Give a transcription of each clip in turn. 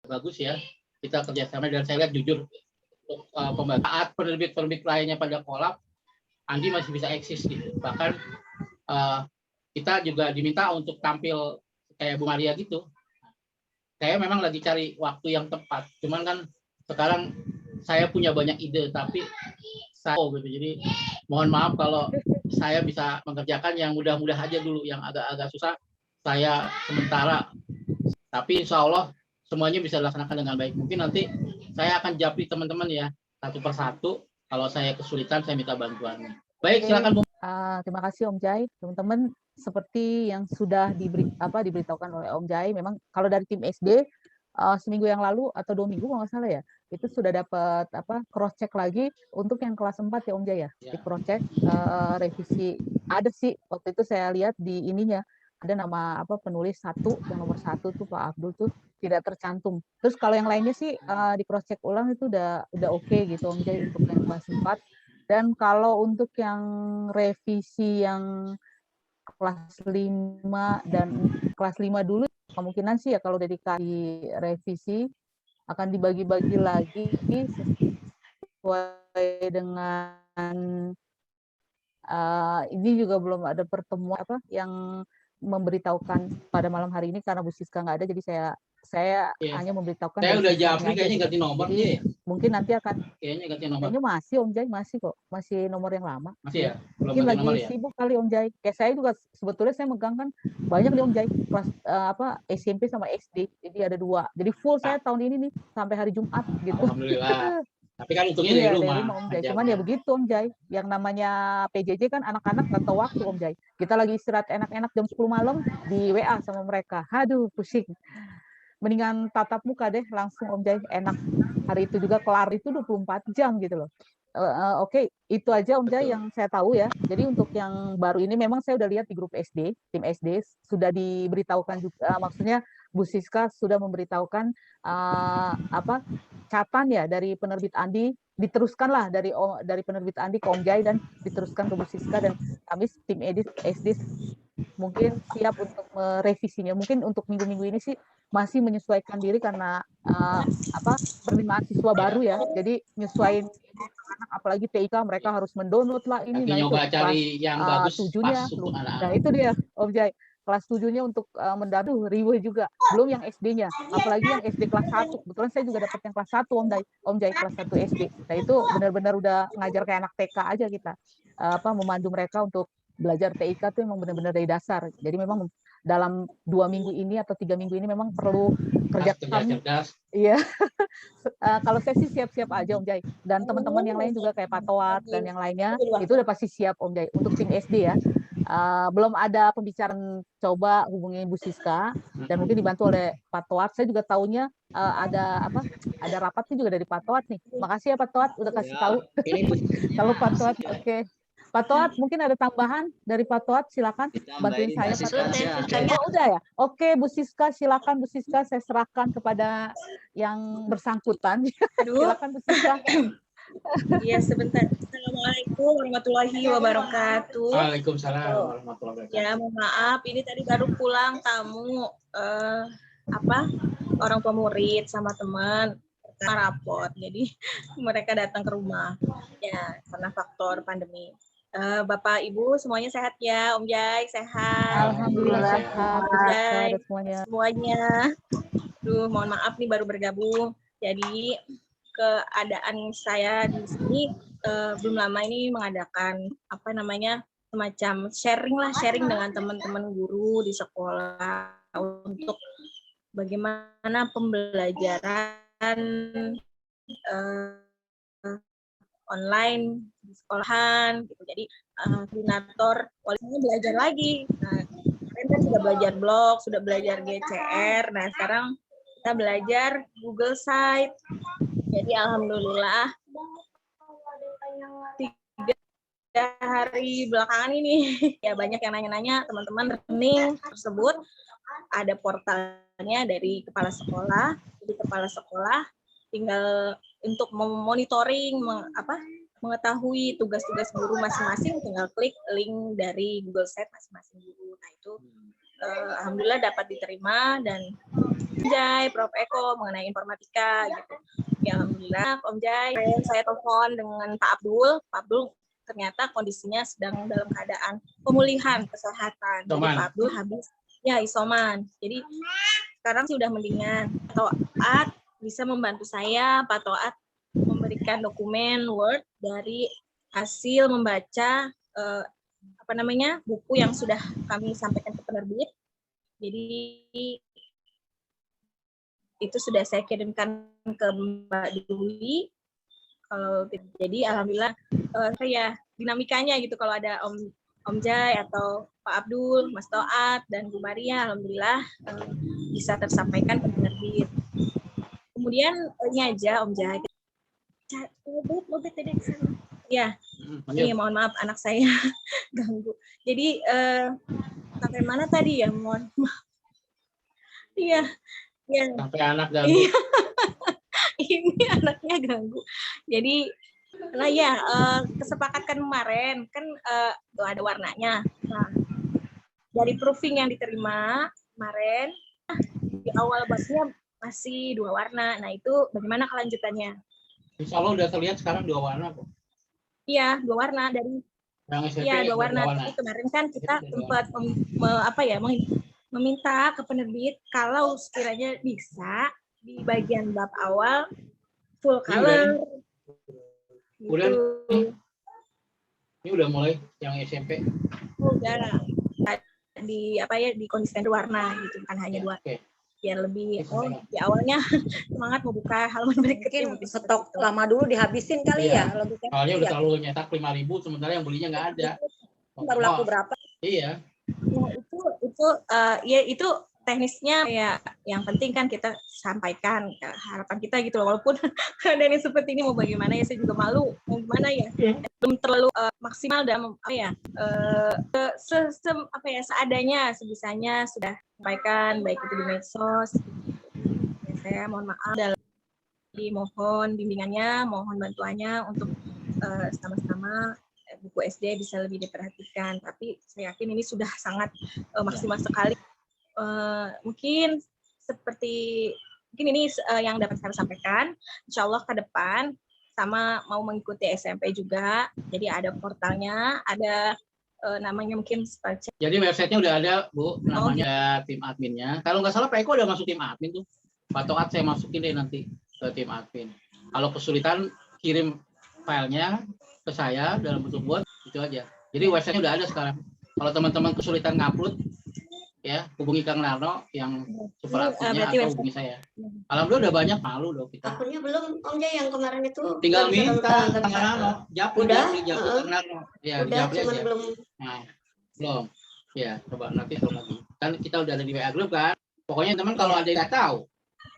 bagus ya kita kerjasama, dan saya lihat jujur saat penerbit lainnya pada kolab, Andi masih bisa eksis gitu. Bahkan kita juga diminta untuk tampil kayak Bu Maria gitu. Saya memang lagi cari waktu yang tepat. Cuman kan sekarang saya punya banyak ide, tapi gitu. Jadi mohon maaf kalau saya bisa mengerjakan yang mudah-mudah aja dulu, yang agak-agak susah saya sementara. Tapi insya Allah semuanya bisa dilaksanakan dengan baik. Mungkin nanti saya akan japri teman-teman ya, satu persatu. Kalau saya kesulitan, saya minta bantuannya. Baik, silakan Bu. Terima kasih Om Jai. Teman-teman, seperti yang sudah diberitahukan oleh Om Jai, memang kalau dari tim SD, seminggu yang lalu atau 2 minggu kalau nggak salah ya, itu sudah dapat cross check lagi untuk yang kelas 4 ya Om Jai ya. Di cross check revisi. Ada sih waktu itu saya lihat di ininya, ada nama penulis yang nomor 1 tuh Pak Abdul tuh tidak tercantum. Terus kalau yang lainnya sih di cross check ulang itu udah oke gitu Om Jai untuk yang kelas 4. Dan kalau untuk yang revisi yang kelas 5 dan kelas 5 dulu, kemungkinan sih ya kalau udah dikasih revisi akan dibagi-bagi lagi sesuai dengan ini juga belum ada pertemuan yang memberitahukan pada malam hari ini karena Bu Siska nggak ada, jadi saya hanya memberitahukan. Saya udah japri kayaknya ganti nomor nih. Mungkin nanti akan kayaknya masih Om Jai, masih nomor yang lama. Masih ya? Mungkin lagi sibuk kali Om Jai. Kayak saya juga sebetulnya saya megang kan banyak nih Om Jai, kelas SMP sama SD. Jadi ada 2. Jadi full saya tahun ini nih sampai hari Jumat gitu. Alhamdulillah. Tapi kan untungnya dari rumah Om Jai. Cuman ya begitu Om Jai. Yang namanya PJJ kan anak-anak nggak tahu waktu Om Jai. Kita lagi istirahat enak-enak jam 10 malam di WA sama mereka. Aduh, pusing. Mendingan tatap muka deh langsung Om Jai, enak. Hari itu juga kelar itu 24 jam gitu loh. Oke, itu aja Om Jai yang saya tahu ya. Jadi untuk yang baru ini memang saya udah lihat di grup SD, tim SD sudah diberitahukan juga, maksudnya Bu Siska sudah memberitahukan catatan ya dari penerbit Andi, diteruskanlah dari penerbit Andi ke Om Jai dan diteruskan ke Bu Siska, dan kami tim SD mungkin siap untuk merevisinya. Mungkin untuk minggu-minggu ini sih masih menyesuaikan diri karena penerimaan siswa baru ya. Jadi nyesuaiin anak, apalagi TIK mereka harus mendownload lah ini. Nah itu cari yang bagus 7-nya. Nah itu dia Om Jai. Kelas 7-nya untuk mendaduh riweh juga. Belum yang SD-nya. Apalagi yang SD kelas 1. Kebetulan saya juga dapat yang kelas 1 Om Jai kelas 1 SD. Nah itu benar-benar udah ngajar kayak anak TK aja kita. Memandu mereka untuk belajar TIK tuh memang benar-benar dari dasar. Jadi memang dalam 2 minggu ini atau 3 minggu ini memang perlu kerja keras. Iya. Kalau saya sih siap-siap aja Om Jai. Dan teman-teman yang lain juga kayak Pak Toat dan yang lainnya itu udah pasti siap Om Jai untuk tim SD ya. Belum ada pembicaraan, coba hubungi Bu Siska dan mungkin dibantu oleh Pak Toat. Saya juga tahunya ada rapatnya juga dari Pak Toat nih. Makasih ya Pak Toat udah kasih tahu. Kalau Pak Toat oke. Pak Toat, mungkin ada tambahan dari Pak Toat, silakan bantuin saya Pak Toat. Oh, udah ya? Oke, Bu Siska, silakan Bu Siska, saya serahkan kepada yang bersangkutan. Silakan Bu Siska. Iya, sebentar. Assalamualaikum warahmatullahi wabarakatuh. Waalaikumsalam warahmatullahi wabarakatuh. Ya, mohon maaf, ini tadi baru pulang tamu orang tua murid sama teman rapot. Jadi mereka datang ke rumah. Ya, karena faktor pandemi. Bapak Ibu semuanya sehat ya, Om Jai sehat. Alhamdulillah sehat semuanya. Duh, mohon maaf nih baru bergabung. Jadi keadaan saya di sini belum lama ini mengadakan semacam sharing dengan teman-teman guru di sekolah untuk bagaimana pembelajaran online di sekolahan gitu. Jadi koordinator walinya belajar lagi. Nah, kalian kan sudah belajar blog, sudah belajar GCR. Nah, sekarang kita belajar Google Site. Jadi alhamdulillah 3 hari belakangan ini ya banyak yang nanya-nanya, teman-teman learning tersebut ada portalnya dari kepala sekolah. Jadi kepala sekolah tinggal untuk memonitoring mengetahui tugas-tugas guru masing-masing, tinggal klik link dari Google Site masing-masing guru. Nah itu alhamdulillah dapat diterima dan Jai, Prof. Eko mengenai informatika gitu. Ya alhamdulillah Om Jai, saya telepon dengan Pak Abdul. Pak Abdul ternyata kondisinya sedang dalam keadaan pemulihan kesehatan. Jadi Isoman. Pak Abdul habis isoman. Jadi sekarang sih udah mendingan. Pak Toat bisa membantu saya, Pak Toat memberikan dokumen Word dari hasil membaca buku yang sudah kami sampaikan ke penerbit. Jadi itu sudah saya kirimkan ke Mbak Dwi. Kalau jadi alhamdulillah saya dinamikanya gitu kalau ada Om Jai atau Pak Abdul, Mas Toat dan Bu Maria alhamdulillah bisa tersampaikan ke penerbit. Kemudian ini aja Om Jai. Lobet tadi ke sana. Ya. Iya, mohon maaf anak saya ganggu. Jadi sampai mana tadi ya? Mohon maaf. Iya. Ya. Sampai anak ganggu. Ini anaknya ganggu. Jadi, nah ya kesepakatan kemarin kan tuh ada warnanya. Nah, dari proofing yang diterima kemarin di awal busnya masih 2 warna. Nah itu bagaimana kelanjutannya? Insya Allah udah terlihat sekarang 2 warna kok. Iya 2 warna dari. Iya 2 warna. Jadi kemarin kan kita sempat meminta ke penerbit kalau sekiranya bisa di bagian bab awal full color. Udah, gitu. Ini udah mulai yang SMP. Udah di konsisten warna gitu kan hanya 2. Okay. Biar lebih di awalnya semangat mau buka halaman berikutnya. Mungkin stok lama dulu dihabisin kali ya. Soalnya udah terlalu nyetak 5.000 sementara yang belinya nggak ada. Baru laku berapa? Iya. Nah, itu teknisnya ya yang penting kan kita sampaikan harapan kita gitu loh, walaupun keadaan seperti ini mau bagaimana ya, saya juga malu mau gimana ya, belum terlalu maksimal dalam seadanya sebisanya sudah sampaikan baik itu di medsos. Saya mohon maaf dalam mohon bimbingannya, mohon bantuannya untuk sama-sama buku SD bisa lebih diperhatikan, tapi saya yakin ini sudah sangat maksimal sekali. Mungkin ini yang dapat saya sampaikan. Insya Allah ke depan sama mau mengikuti SMP juga. Jadi ada portalnya, ada namanya mungkin Spalcek. Jadi websitenya udah ada Bu, namanya tim adminnya. Kalau nggak salah Pak Eko udah masuk tim admin tuh. Pak Toat saya masukin deh nanti ke tim admin. Kalau kesulitan kirim filenya ke saya dalam bentuk Word, itu aja. Jadi websitenya udah ada sekarang. Kalau teman-teman kesulitan ngupload, ya hubungi Kang Narno yang super akunnya atau hubungi saya. Alhamdulillah udah banyak, malu dong kita. Akunnya belum Om Jai yang kemarin itu. Tinggal minta Kang Narno, japri Kang Narno. Ya, udah, japri cuman aja. belum. Nah, belum. Ya, coba nanti atau lagi. Kan kita udah ada di WA group kan. Pokoknya teman kalau ada yang nggak tahu,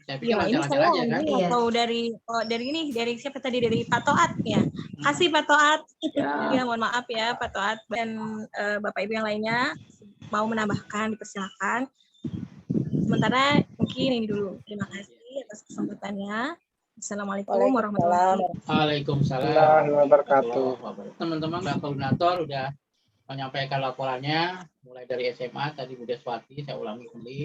saya pikir lancar-lancar aja kan. Atau dari siapa tadi, dari Pak Toat ya. Kasih Pak Toat. Ya, mohon maaf ya Pak Toat dan Bapak Ibu yang lainnya mau menambahkan dipersilakan. Sementara mungkin ini dulu. Terima kasih atas kesempatannya. Assalamualaikum warahmatullahi wabarakatuh. Waalaikumsalam wabarakatuh. Teman-teman koordinator udah menyampaikan laporannya mulai dari SMA tadi Bu Deswati, saya ulangi kembali,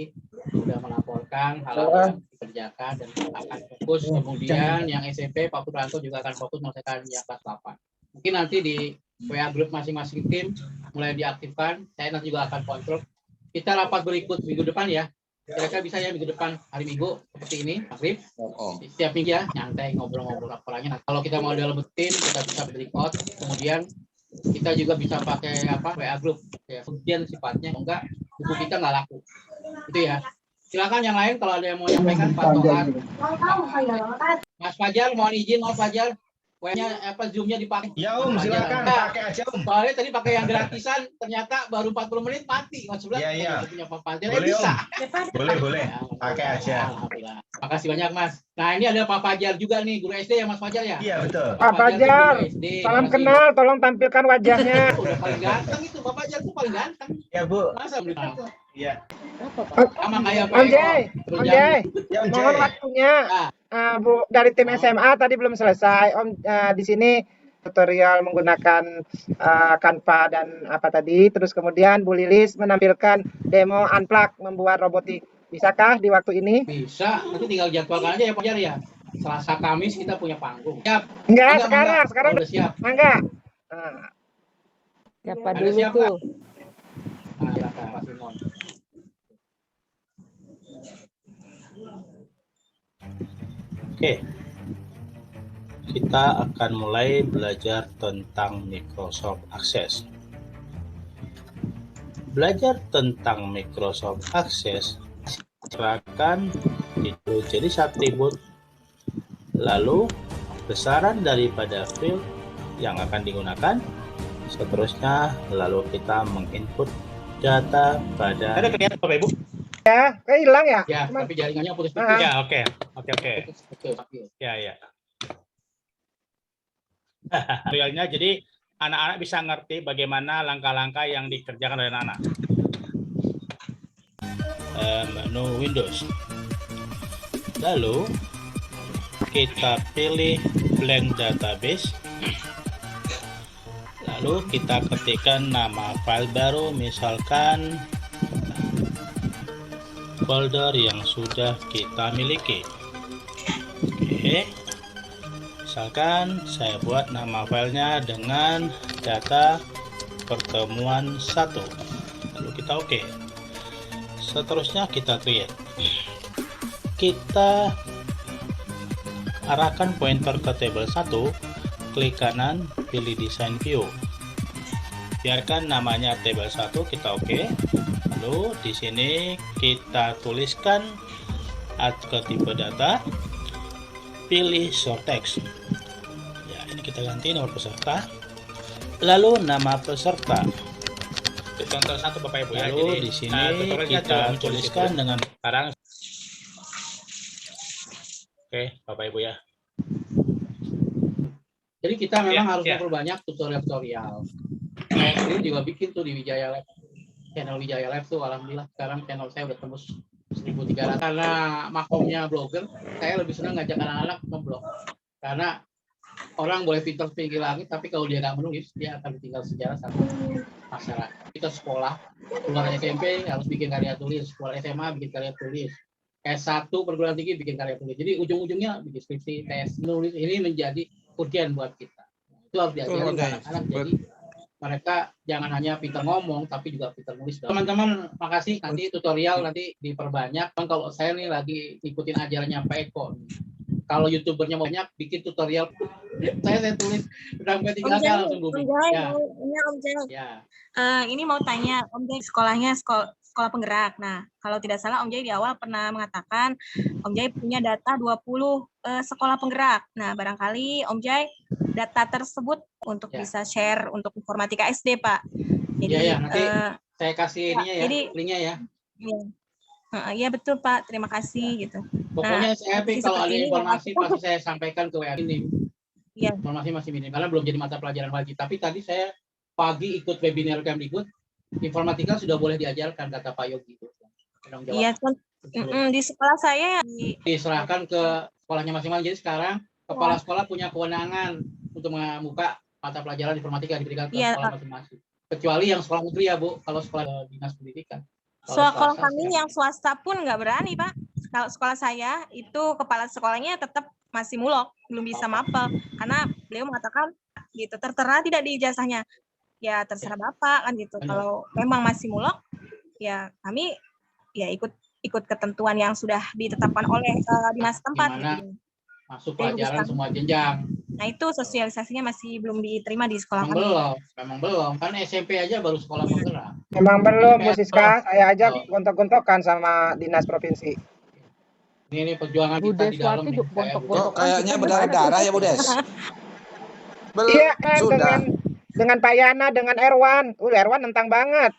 sudah melaporkan hal yang dikerjakan dan akan fokus. Kemudian yang SMP Pak Putranto juga akan fokus menyelesaikan yang kelas 8. Mungkin nanti di WA group masing-masing tim mulai diaktifkan. Saya nanti juga akan kontrol. Kita rapat berikut minggu depan ya. Kira-kira bisa ya minggu depan hari Minggu seperti ini, Makrif. Setiap minggu ya, nyantai ngobrol-ngobrol laporannya. Nah, kalau kita mau dalam tim, kita bisa record. Kemudian kita juga bisa pakai WA group. Ya, kemudian sifatnya enggak buku kita nggak laku. Itu ya. Silakan yang lain kalau ada yang mau menyampaikan Pak Toat. Mas Fajar mohon izin, Mas Fajar. WA-nya Zoom-nya dipakai. Ya silakan pakai aja Soalnya tadi pakai yang gratisan ternyata baru 40 menit mati. Mas Fajar punya Pak Fajar bisa. Boleh. Pakai aja. Alhamdulillah. Makasih banyak Mas. Nah ini ada Pak Fajar juga nih, guru SD ya Mas Fajar ya? Iya betul. Pak Fajar, salam kenal, tolong tampilkan wajahnya. Udah paling ganteng itu, Pak Fajar tuh paling ganteng. Ya Bu. Masa belum? Iya. Sama kayak Pak Om Jai, Ya, mohon waktunya. Bu dari tim SMA tadi belum selesai. Om di sini tutorial menggunakan Canva dan apa tadi. Terus kemudian Bu Lilis menampilkan demo unplug membuat robotik. Bisakah di waktu ini? Bisa, nanti tinggal jadwalkan aja ya Pak Jar ya. Selasa Kamis kita punya panggung. Siap. Enggak, Mangga. sekarang Oh, udah siap. Mangga. Nah, Siapa Ada dulu siapa? tuh? Nah, silakan Pak Simon. Oke, kita akan mulai belajar tentang Microsoft Access. Belajar tentang Microsoft Access, silakan itu jadi subtribute, lalu besaran daripada field yang akan digunakan, seterusnya lalu kita menginput data pada. Ada kelihatan Bapak Ibu? ya, hilang ya? Ya, Cuman- tapi jaringannya putus-putus. Ah. Ya, oke. Putus. Ya. Realnya jadi anak-anak bisa ngerti bagaimana langkah-langkah yang dikerjakan oleh anak-anak. Menu Windows. Lalu kita pilih blank database. Lalu kita ketikkan nama file baru, misalkan folder yang sudah kita miliki. Oke. Misalkan saya buat nama filenya dengan data pertemuan 1. Lalu kita oke. Seterusnya kita create. Kita arahkan pointer ke table 1, klik kanan, pilih design view. Biarkan namanya table 1, kita oke. Lalu di sini kita tuliskan add ke tipe data, pilih short text. Ya, ini kita ganti nomor peserta. Lalu nama peserta. Contoh satu Bapak Ibu ya. Lalu Jadi, di sini kita tuliskan dengan sekarang. Oke, Bapak Ibu ya. Jadi kita memang harus ya. memperbanyak tutorial-tutorial. Saya sendiri juga bikin tuh di Wijaya Lab. Channel Wijaya Lab tuh alhamdulillah sekarang channel saya udah tembus 1.300. Karena makomnya blogger, saya lebih senang ngajak anak-anak ngeblog. Karena orang boleh pintar setinggi langit, tapi kalau dia nggak menulis, dia akan ditinggal sejarah sama masyarakat. Kita sekolah, keluar SMP harus bikin karya tulis, keluar SMA bikin karya tulis, S1 perguruan tinggi bikin karya tulis. Jadi ujung-ujungnya bikin skripsi, tes, nulis. Ini menjadi urgen buat kita. Itu harus diajarin ke anak-anak. Jadi mereka jangan hanya pintar ngomong, tapi juga pintar nulis. Teman-teman, makasih. Nanti tutorial nanti diperbanyak. Kalau saya nih lagi ikutin ajarannya Pak Eko. Kalau youtubernya mau banyak, bikin tutorial. Saya tulis sampai 3 kali langsung booming. Ya. Om Jai. Ya. Ini mau tanya, Om Jai sekolahnya sekolah penggerak. Nah, kalau tidak salah Om Jai di awal pernah mengatakan Om Jai punya data 20 sekolah penggerak. Nah, barangkali Om Jai data tersebut untuk Ya. bisa share untuk informatika SD, Pak. Jadi, Ya, nanti saya kasih ininya ya, jadi- linknya ya. Iya betul Pak, terima kasih gitu. Pokoknya saya kondisi kalau ada seperti ini, informasi Pak. pasti saya sampaikan ke WA ini. Iya. Informasi masih minim karena belum jadi mata pelajaran wajib. Tapi tadi saya pagi ikut webinar Kemdikbud, informatika sudah boleh diajarkan kata Pak Yogi itu. Tanggung jawab. Iya, di sekolah saya Diserahkan ke sekolahnya masing-masing. Jadi sekarang kepala sekolah punya kewenangan untuk membuka mata pelajaran informatika diberikan ke Iya, sekolah masing-masing. Kecuali yang sekolah negeri ya Bu, kalau sekolah dinas pendidikan. Kalau sekolah swasta, kami yang swasta pun nggak berani Pak. Kalau sekolah saya itu kepala sekolahnya tetap masih mulok, belum bisa mapel karena beliau mengatakan gitu tertera tidak di ijazahnya. Ya terserah Bapak kan gitu. Benar. Kalau memang masih mulok, ya kami ya ikut ketentuan yang sudah ditetapkan oleh dinas tempat. Gimana? Gitu. Masuk pelajaran semua jenjang. Nah itu sosialisasinya masih belum diterima di sekolah Memang kami. memang belum. Kan SMP aja baru sekolah penggerak. Memang belum, Bu Siska. Saya aja Oh. gontok-gontokan sama dinas provinsi. Ini perjuangan Bu kita di dalam Deswati nih. juga Kayak gontok-gontok. Kok kayaknya berdarah-darah ya Bu Des? Iya kan, Sudah. dengan Pak Yana, dengan Erwan. Erwan nentang banget.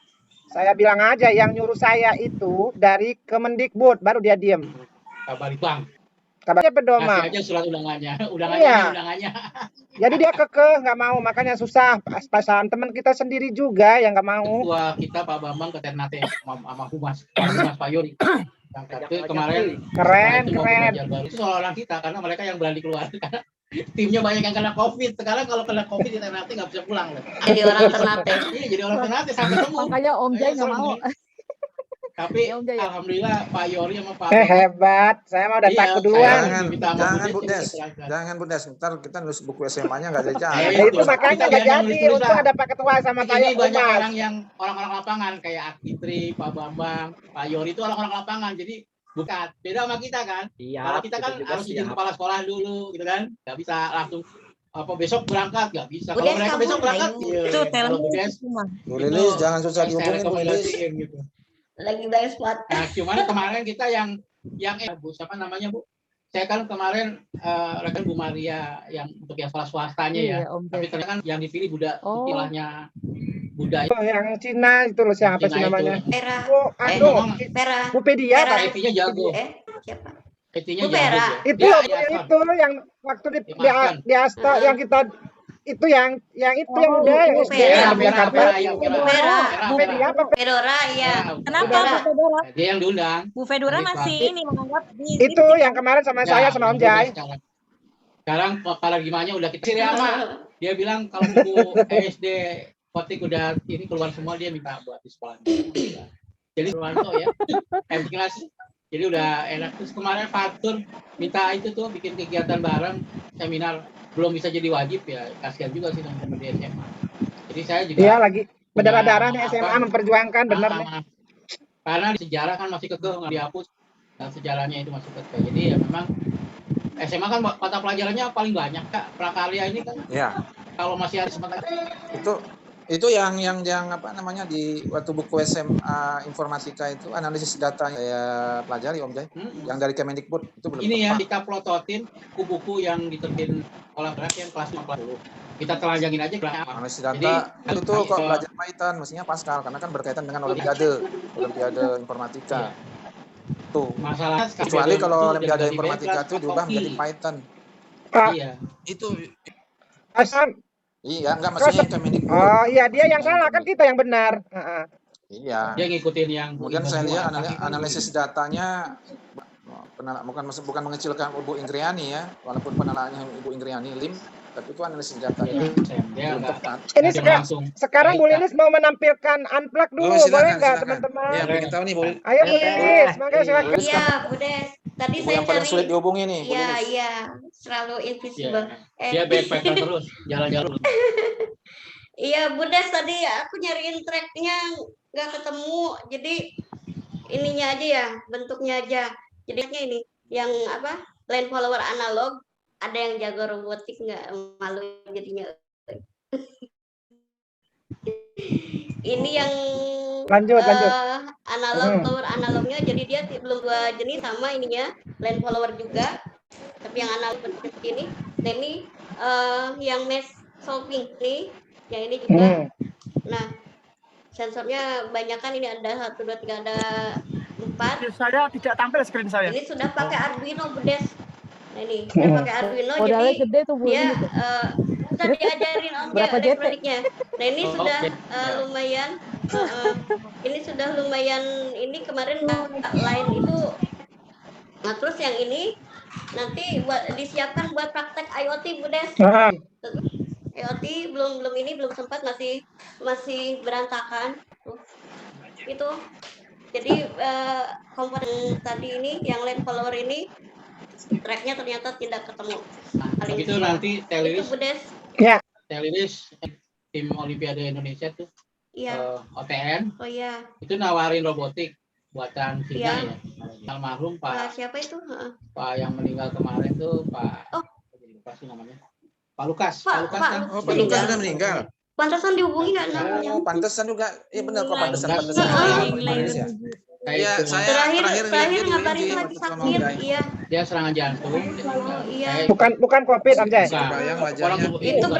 Saya bilang aja yang nyuruh saya itu dari Kemendikbud, baru dia diem. Kabar Bang. Kabarnya Kasih pedoman. aja surat undangannya. Iya. Undangannya. Jadi dia kekeh, nggak mau. Makanya susah. Pasangan teman kita sendiri juga yang nggak mau. Ketua kita Pak Bambang ke Ternate sama Humas Pak Yori. Yang kemarin Keren, itu mau keren. belajar baru. Itu seolah-olah kita karena mereka yang berani keluar. timnya banyak yang kena COVID. Sekarang kalau kena COVID di Ternate nggak bisa pulang. Jadi orang Ternate. Iya, jadi orang Ternate sampai semua. Makanya Om Jai nggak mau. Tapi Ya, Om Jai, ya. alhamdulillah Pak Yori sama Pak Hebat. Saya mau udah Iya, takut saya duluan. minta sama Jangan Bu Bu Des, Des, silakan. jangan Bu Des. Ntar kita nulis buku SMA-nya nggak jadi Eh, Nah, itu Betul. makanya Kita nggak jangan jadi. nulis-nulis Untung lah. ada Pak Ketua sama Pak Ini banyak Umas. orang yang orang-orang lapangan kayak Akitri, Pak Bambang, Pak Yori itu orang-orang lapangan. Jadi bukan beda sama kita kan. Iya, Kalau kita kan harus izin kepala sekolah dulu, gitu kan. Nggak bisa langsung apa besok berangkat, nggak bisa. Kalau Udah, mereka kamu besok berangkat, ayo. iya. Itu Kalau Bu Des, terus semua. Bu Lilis, jangan susah saya dihubungin Bu Lilis. rekomendasiin gitu. Lagi bayar spot. Nah, cuman kemarin kita yang Bu siapa namanya Bu? Saya kan kemarin rekan Bu Maria yang untuk yang sekolah swastanya ya. Iya, Om Jai. Tapi ternyata kan yang dipilih Oh. istilahnya budaya. Oh, yang Cina itu loh siapa sih Cina itu. namanya? Pera. Oh, aduh, memang Pera. Bu Pedia Pera. Pak. IT-nya jago. Siapa? IT-nya Bu jago. Vera. dia. Itu Dia loh, ya, yang Son. itu yang waktu di Asta Ah. yang kita itu yang itu yang Oh, udah yang Bu SD Vera, yang Vera, Jakarta. Vera, yang Vera. Vera. Bu Pedia apa? Fedora, iya. Kenapa Fedora. Bu Fedora? Dia yang diundang. Bu Fedora Baik, masih Pak. ini menganggap Itu yang kemarin sama saya sama Om Jai. Sekarang paradigmanya udah kita Siriama. Dia bilang kalau buku SD Kotik udah ini keluar semua, dia minta buat di sekolah. Jadi Ruanto ya, kelas. Jadi udah enak. Terus kemarin Fatur minta itu tuh bikin kegiatan bareng seminar, belum bisa jadi wajib ya, kasihan juga sih teman-teman di SMA. Jadi saya juga Iya lagi punya berdarah-darah nih apa, SMA memperjuangkan bener nih. karena di sejarah kan masih kekeh nggak dihapus, dan sejarahnya itu masih kekeh. Jadi ya memang SMA kan mata pelajarannya paling banyak Kak. Prakarya ini kan Ya, kalau masih ada kesempatan. itu yang apa namanya di waktu buku SMA informatika itu analisis data saya pelajari Om Jai, yang dari Kemendikbud itu belum Ini ya tepat. kita plototin buku-buku yang diterbit sekolah berat yang kelas 50. Kita telanjangin aja kelasnya apa. Analisis Jadi, data itu kok kalau- belajar Python mestinya Pascal karena kan berkaitan dengan Olimpiade informatika. Tuh. Masalah Kecuali kalau Olimpiade dari informatika bebas, itu diubah kopi. menjadi Python. Pak Iya. Itu Asam. iya enggak maksudnya yang Kemendikbud. Oh iya dia yang salah kan kita yang benar. Heeh. Iya. Dia ngikutin yang Kemudian Bu saya Ibu lihat buat, tapi kan analisis datanya bukan mengecilkan Ibu Ingriani ya, walaupun penelaahannya Ibu Ingriani Lim, tapi itu analisis datanya dia belum nggak tepat. Ini dia sekarang sekarang Bu Lilis mau menampilkan unplug dulu, Oh, silakan, boleh nggak silakan. teman-teman? Ya, pengen tahu nih Bu. Ayo Bu Lilis, mangga silakan. Iya, Bu Des. Tadi Ibu saya yang paling cari. sulit dihubungi nih, Bu Iya, Lilis. iya. Selalu invisible. Dia backpacker terus, jalan-jalan. Iya, Bu Des, tadi aku nyariin tracknya nggak ketemu. Jadi ininya aja ya, bentuknya aja. Jadinya ini yang apa? Line follower analog. Ada yang jago robotik nggak? Malu jadinya. Ini yang Lanjut. analog power analognya, jadi dia belum dua jenis sama ininya, line follower juga. Tapi yang analog seperti ini. Dan ini yang mesh solving nih. Yang ini juga. Nah, sensornya banyak kan, ini ada 1, 2, 3, ada 4. Saya tidak tampil screen saya. Ini sudah pakai Arduino, Bu Des. Nah ini, saya pakai Arduino, Modalnya jadi gede tuh Bu dia ini tuh. sudah diajarin Om Jai Berapa JT? elektroniknya. Nah ini Oh, sudah oke. lumayan, ini sudah lumayan, ini kemarin lain itu. Nah terus yang ini nanti disiapkan buat praktek IoT, Bu Des. Heeh. IoT belum sempat, masih berantakan tuh. Itu jadi komponen tadi ini yang line follower ini tracknya ternyata tidak ketemu. Paling Begitu kecil. nanti Itu Telilis, Bu Des. tim Olimpiade Indonesia tuh Iya. OTN Oh iya. itu nawarin robotik buatan Cina Iya. ya. Almarhum Nah, Pak siapa itu? Heeh. yang meninggal kemarin tuh Pak. Oh. Lupa sih namanya. Pak Lukas. Pak, Lukas Pak kan? Oh, Pak Lukas sudah meninggal. Pantesan dihubungi nggak namanya? Oh, pantesan juga. Iya benar kok pantesan Iya. Indonesia. Kayak Iya, itu. saya Terakhir lihat dia di ngabarin UNJ lagi waktu sama sakit. Om Jai. Iya. Dia serangan jantung. dia Oh, meninggal. iya. Bukan COVID Om Jai. Bukan. Bayang wajahnya. Orang Itu bukan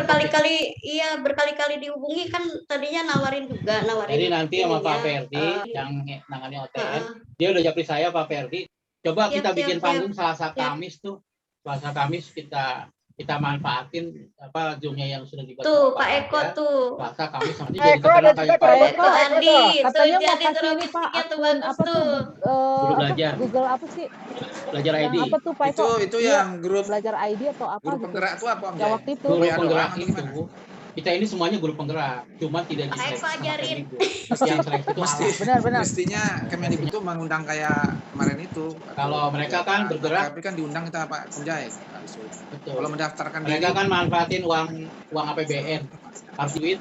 berkali-kali dihubungi kan, tadinya nawarin. Jadi nanti sama Pak ininya, Ferdi eh, yang nangani OTN, heeh. dia udah japri saya Pak Ferdi. Coba Siap, kita siap, bikin siap. panggung Selasa Siap. Kamis tuh. Selasa Kamis kita kita manfaatin Zoom-nya yang sudah dibuat. Tuh, Pak Eko tuh. Selasa, Kamis, nanti Eko, jadi terkenal dan kayak juga Pak Pak Eko. Eko Andi, katanya mau jadi kasih tuh ini Pak logistiknya tuh akun bagus apa tuh tuh. Guru apa belajar, Google apa sih belajar yang ID. apa tuh Pak Eko? Itu Iya, yang grup belajar ID atau apa grup gitu? penggerak tuh apa Om Ya Jai? waktu itu. Guru WA doang penggerak atau itu, gimana? kita ini semuanya guru penggerak, cuma tidak Pak Eko diseleksi sama ajarin. Kemdikbud. Yang seleksi itu Mesti alat. Benar. mestinya Kemendikbud itu mengundang kayak kemarin itu. Kalau mereka kan bergerak, tapi kan diundang kita Pak Om Jai langsung. betul. Kalau mendaftarkan Mereka diri, kan manfaatin uang APBN, harus duit.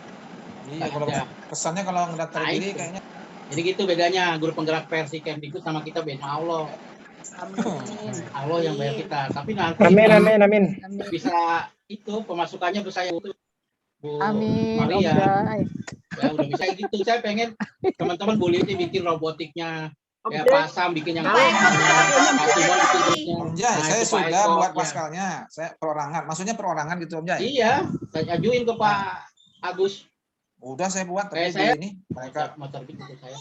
iya kalau Ya. kesannya kalau mendaftar Nah, diri itu. kayaknya Jadi gitu bedanya guru penggerak versi Kemdikbud sama kita beda Allah. Amin. Allah yang bayar kita. Tapi nanti Amin. bisa itu pemasukannya ke saya Bu Amin, Om Maria. Jai. Ya udah bisa gitu. Saya pengen teman-teman boleh ini bikin robotiknya. Ya Oke. Pak Sam bikin yang Pak Eko, Pak Simon bikin grupnya. Om Jai, Nah, saya itu Pak sudah Eko, buat ya. paskalnya. Saya perorangan, maksudnya perorangan gitu Om Jai. Iya, saya ajuin ke Pak Agus. Udah saya buat tapi Saya- di ini mereka Motor itu saya.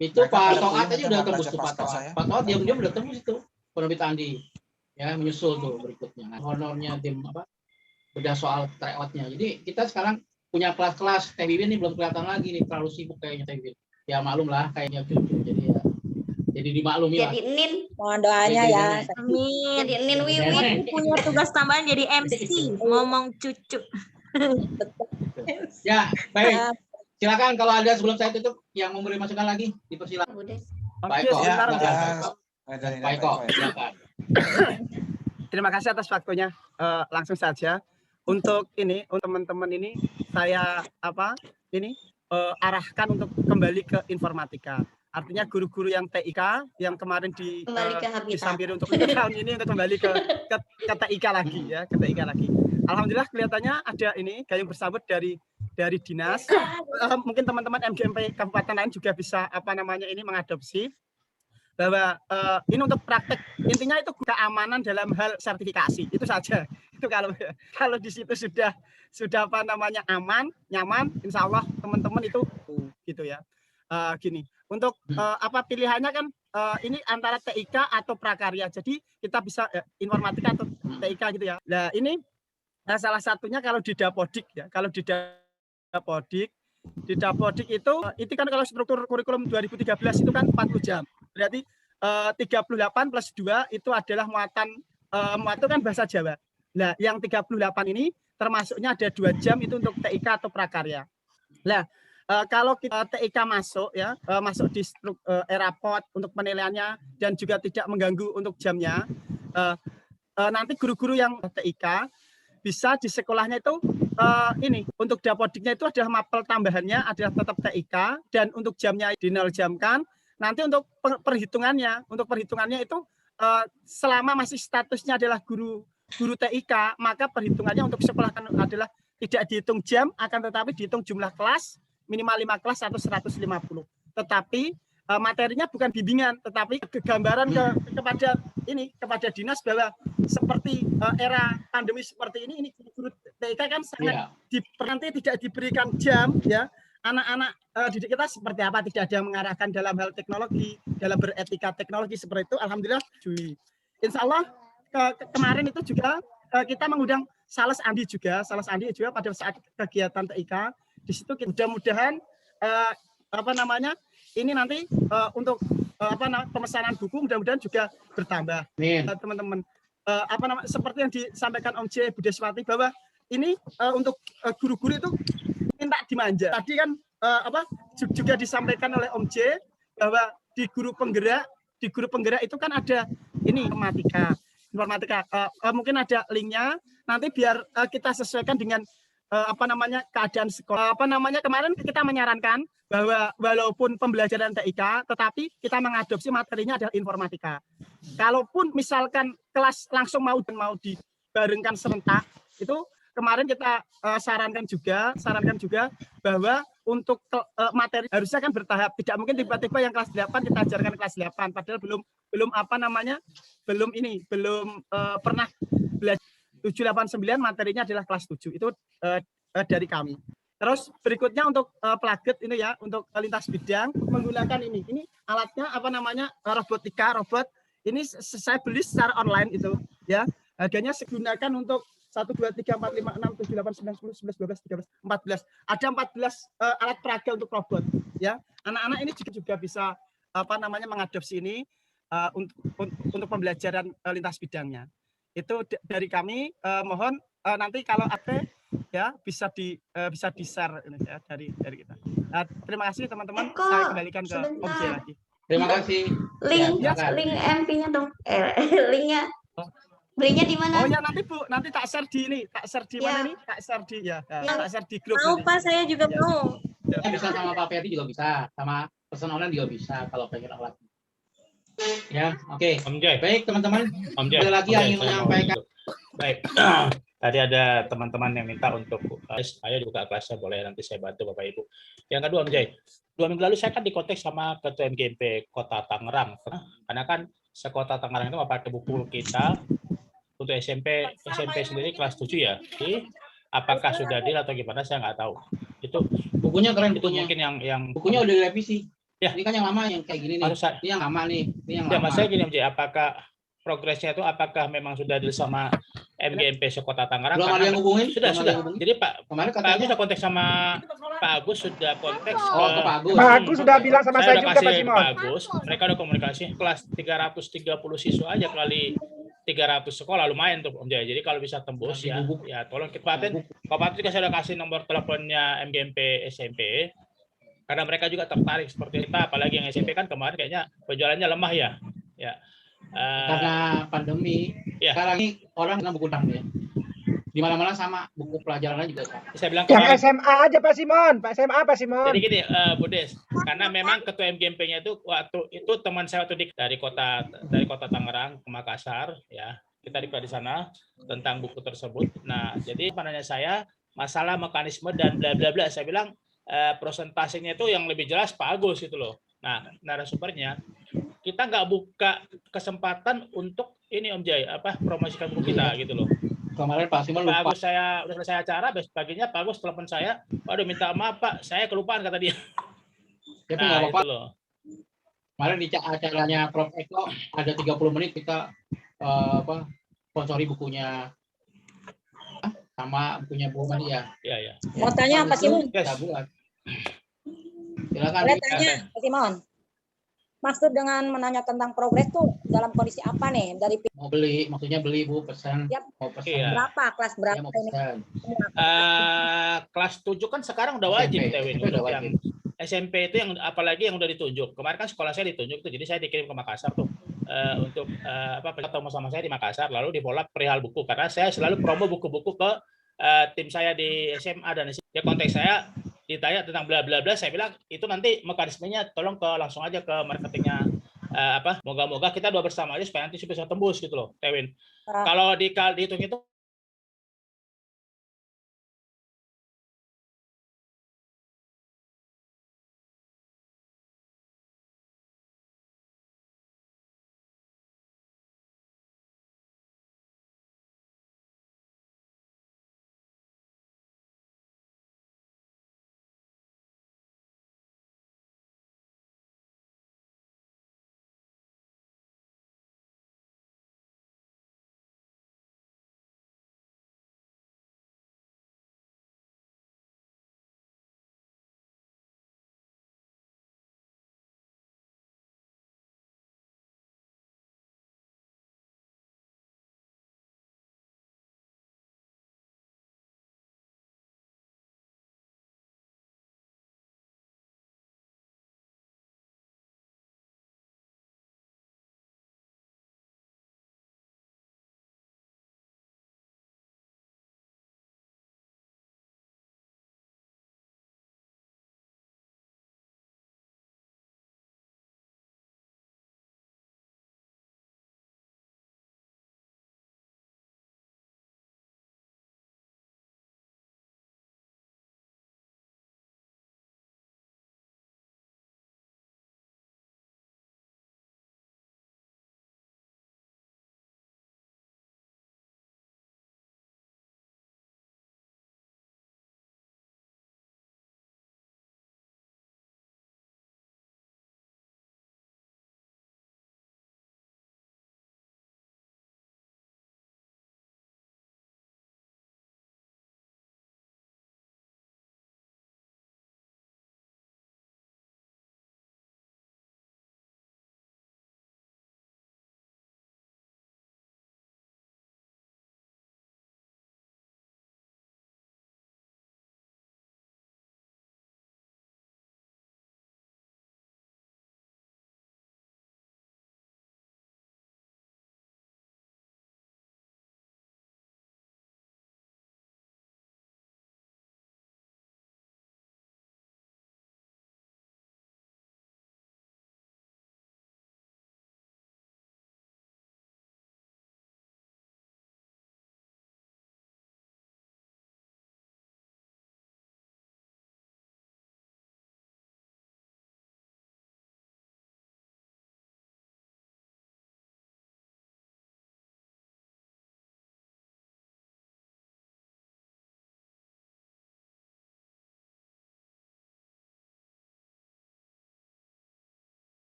Itu Mereka Pak pada Toat kuliah, aja mereka udah nggak tembus baca tuh Pak pascal Toat. saya. Pak Toat diam-diam udah tembus itu penerbit Andi. Ya menyusul tuh berikutnya. Nah, honornya tim bedah soal tryout-nya. Jadi kita sekarang punya kelas-kelas. Teh Wiwin ini belum kelihatan lagi nih, terlalu sibuk kayaknya Teh Wiwin. Ya maklum lah kayaknya cucu. Jadi dimaklumi lah. Jadi Nin, Mohon doanya Jadi ya. nenek. Amin. jadi Nin Wiwi. Nenek. Punya tugas tambahan jadi MC, ngomong cucu. Ya, baik. Silakan kalau ada sebelum saya tutup yang memberi masukan lagi dipersilakan. Udah. Pak Oke, Eko, sebentar, silakan, Om Jai. Pak Eko. Pak Eko, silakan. Terima kasih atas waktunya. Langsung saja. Untuk ini, untuk teman-teman ini, saya arahkan untuk kembali ke informatika. Artinya guru-guru yang TIK yang kemarin Kembali ke habitat. disampaikan untuk tahun ini untuk kembali ke TIK lagi ya, ke TIK lagi. Alhamdulillah kelihatannya ada ini gayung bersambut dari dinas. Mungkin teman-teman MGMP kabupaten lain juga bisa ini mengadopsi bahwa ini untuk praktek intinya itu keamanan dalam hal sertifikasi itu saja. Itu kalau di situ sudah aman, nyaman, insya Allah teman-teman itu gitu ya. Gini untuk pilihannya kan ini antara TIK atau prakarya. Jadi kita bisa informatika atau TIK gitu ya. Nah ini salah satunya kalau di Dapodik ya. Kalau di Dapodik itu kan kalau struktur kurikulum 2013 itu kan 40 jam. Berarti 38 plus 2 itu adalah muatan kan bahasa Jawa. Nah, yang 38 ini termasuknya ada 2 jam itu untuk TIK atau prakarya. Nah, kalau kita TIK masuk ya, masuk di Erapot untuk penilaiannya dan juga tidak mengganggu untuk jamnya, nanti guru-guru yang TIK bisa di sekolahnya itu ini untuk Dapodiknya itu adalah mapel tambahannya adalah tetap TIK dan untuk jamnya di 0 jamkan. Nanti untuk perhitungannya itu selama masih statusnya adalah guru TIK, maka perhitungannya untuk sekolah adalah tidak dihitung jam, akan tetapi dihitung jumlah kelas minimal 5 kelas atau 150. Tetapi materinya bukan bimbingan, tetapi kegambaran kepada dinas bahwa seperti era pandemi seperti ini guru TIK kan sangat nanti tidak diberikan jam ya. Anak-anak didik kita seperti apa, tidak ada yang mengarahkan dalam hal teknologi, dalam beretika teknologi seperti itu. Alhamdulillah, insya Allah kemarin itu juga kita mengundang Sales Andi juga pada saat kegiatan TIK. Di situ mudah-mudahan ini nanti untuk pemesanan buku mudah-mudahan juga bertambah, teman-teman. Seperti yang disampaikan Om J Budeswati bahwa ini untuk guru-guru itu minta dimanja. Tadi kan juga disampaikan oleh Om J bahwa di guru penggerak itu kan ada ini informatika. Mungkin ada linknya. Nanti biar kita sesuaikan dengan keadaan sekolah. Kemarin kita menyarankan bahwa walaupun pembelajaran TIK, tetapi kita mengadopsi materinya adalah informatika. Kalaupun misalkan kelas langsung mau dibarengkan serentak, itu kemarin kita sarankan juga bahwa untuk materi harusnya kan bertahap. Tidak mungkin tiba-tiba yang kelas 8 kita ajarkan kelas 8 padahal belum pernah belajar 789 materinya adalah kelas 7. Itu dari kami. Terus berikutnya untuk plaget ini ya, untuk lintas bidang menggunakan ini alatnya robot ini saya beli secara online itu ya. Harganya digunakan untuk 1, 2, 3, 4, 5, 6, 7, 8, 9, 10, 11, 12, 13, 14. Ada 14 alat peraga untuk robot. Ya, anak-anak ini juga bisa mengadopsi ini untuk pembelajaran lintas bidangnya. Itu dari kami. Mohon nanti kalau ada ya bisa di-share ya, dari kita. Terima kasih teman-teman. Saya kembalikan ke Om J lagi. Terima kasih. Link Ya, silakan. link MP-nya dong. Linknya. Belinya di mana? Oh ya nanti Bu, nanti tak share di ini, tak share di mana nih? Tak share di tak share di grup. Mau Pak, saya juga mau. Bisa sama Pak Ferdi juga bisa, sama pesan online juga bisa kalau pengen alat. Ya, oke. Om Jai. Baik teman-teman. Om Jai. Ada lagi yang ingin menyampaikan? Baik. Tadi ada teman-teman yang minta untuk saya juga kelasnya, boleh nanti saya bantu Bapak Ibu. Yang kedua Om Jai, 2 minggu lalu saya kan di kontak sama Ketua MGMP Kota Tangerang. Karena kan sekota Tangerang itu pakai buku kita untuk SMP sendiri kelas 7 ya. Jadi, apakah sudah deal atau gimana saya nggak tahu. Itu bukunya keren, itu bukunya. mungkin yang bukunya udah direvisi. Ya. Ini kan yang lama yang kayak gini nih. Ini yang lama nih. Ini yang ya, lama. Mas saya gini Om Jai, apakah progresnya itu apakah memang sudah deal sama MGMP Sekota Tangerang? Belum ada yang hubungin? Sudah. Jadi Pak Agus sudah kontak sama Pak Agus, sudah kontak ke Pak Agus. Pak Agus sudah bilang sama saya juga Pak Simon. Pak Agus, mereka udah komunikasi kelas 330 siswa aja kali 300 sekolah, lumayan tuh Om Jaya. Jadi kalau bisa tembus ya tolong kita Pak Patin juga saya udah kasih nomor teleponnya MGMP SMP karena mereka juga tertarik seperti kita, apalagi yang SMP kan kemarin kayaknya penjualannya lemah ya. Karena pandemi. Ya. Sekarang ini orang dengan buku tang ya. Di mana-mana sama, buku pelajarannya juga sama. Saya bilang yang SMA aja Pak Simon, Pak Simon. Jadi gini, Bu Des, karena memang ketua MGMP-nya itu waktu itu teman saya waktu dari kota Tangerang ke Makassar ya. Kita di sana tentang buku tersebut. Nah, jadi pandangan saya masalah mekanisme dan bla bla bla. Saya bilang prosentasenya itu yang lebih jelas Pak Agus itu loh. Nah, narasumbernya kita nggak buka kesempatan untuk ini Om Jai, promosikan buku kita gitu loh. Kemarin Pak Simon lupa. Pak Agus saya udah selesai acara, besok paginya Pak Agus telepon saya, waduh minta maaf Pak, saya kelupaan kata dia. Tapi nggak apa-apa. Kemarin di acaranya Prof Eko ada 30 menit kita sponsori bukunya sama bukunya Bu Maria. Iya. Mau tanya Pak Simon? Kita buat. Silakan. Boleh tanya Pak Simon? Maksud dengan menanya tentang progres tuh dalam kondisi apa nih? Dari mau beli, maksudnya beli Bu, pesan. Yap. Mau pesan. Iya. Berapa? Kelas berapa Ya, mau ini? pesan. Kelas 7 kan sekarang udah wajib SMP, udah wajib. Yang SMP itu yang apalagi yang udah ditunjuk. Kemarin kan sekolah saya ditunjuk tuh, jadi saya dikirim ke Makassar tuh untuk ketemu sama saya di Makassar, lalu di follow up perihal buku karena saya selalu promo buku-buku ke tim saya di SMA dan dia kontak saya ditanya tentang bla bla bla, saya bilang itu nanti mekanismenya tolong langsung aja ke marketingnya moga-moga kita dua bersama aja supaya nanti bisa tembus gitu loh Tewin. Kalau dihitung itu